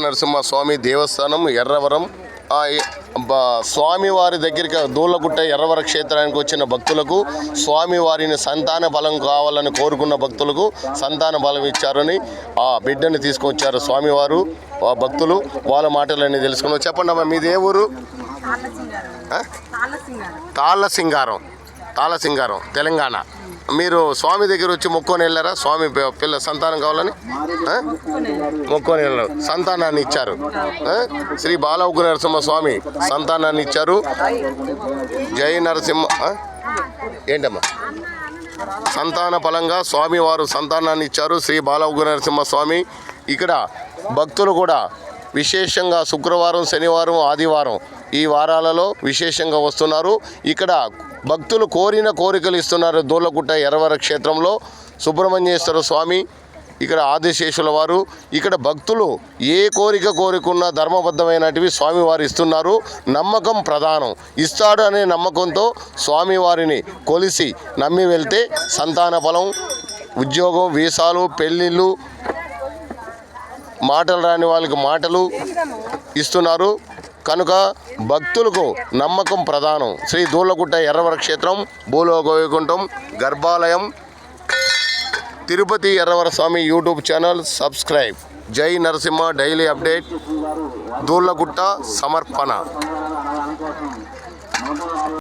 నరసింహస్వామి దేవస్థానం ఎర్రవరం. స్వామివారి దగ్గరికి దూళ్ళగుట్ట ఎర్రవర క్షేత్రానికి వచ్చిన భక్తులకు స్వామివారిని సంతాన బలం కావాలని కోరుకున్న భక్తులకు సంతాన బలం ఇచ్చారని ఆ బిడ్డని తీసుకొచ్చారు స్వామివారు. ఆ భక్తులు వాళ్ళ మాటలన్నీ తెలుసుకున్నాం. చెప్పండి అమ్మా, మీది ఏ ఊరు? తాళ్ళసింగారం తెలంగాణ. మీరు స్వామి దగ్గర వచ్చి మొక్కొని వెళ్ళారా? స్వామి పిల్ల సంతానం కావాలని మొక్కొని వెళ్ళారు, సంతానాన్ని ఇచ్చారు. శ్రీ బాల ఉగ్ర నరసింహ స్వామి సంతానాన్ని ఇచ్చారు. జై నరసింహ. ఏంటమ్మా? సంతాన ఫలంగా స్వామివారు సంతానాన్ని ఇచ్చారు శ్రీ బాల ఉగ్ర నరసింహ స్వామి. ఇక్కడ భక్తులు కూడా విశేషంగా శుక్రవారం, శనివారం, ఆదివారం ఈ వారాలలో విశేషంగా వస్తున్నారు. ఇక్కడ భక్తులు కోరిన కోరికలు ఇస్తున్నారు. దూళ్ళగుట్ట ఎర్రవర క్షేత్రంలో సుబ్రహ్మణ్యేశ్వర స్వామి, ఇక్కడ ఆదిశేషుల వారు. ఇక్కడ భక్తులు ఏ కోరిక కోరుకున్నా ధర్మబద్ధమైనటివి స్వామివారు ఇస్తున్నారు. నమ్మకం ప్రధానం. ఇస్తాడు అనే నమ్మకంతో స్వామివారిని కొలిసి నమ్మి వెళ్తే సంతాన ఫలం, ఉద్యోగం, వీసాలు, పెళ్ళిళ్ళు, మాటలు రాని వాళ్ళకి మాటలు ఇస్తున్నారు. కనుక భక్తులకు నమ్మకం ప్రధానం. శ్రీ దూళ్ళగుట్ట ఎర్రవర క్షేత్రం, భూలోక వైకుంఠం, గర్భాలయం, తిరుపతి ఎర్రవర స్వామి యూట్యూబ్ ఛానల్ సబ్స్క్రైబ్. జై నరసింహ డైలీ అప్డేట్. దూళ్ళగుట్ట సమర్పణ.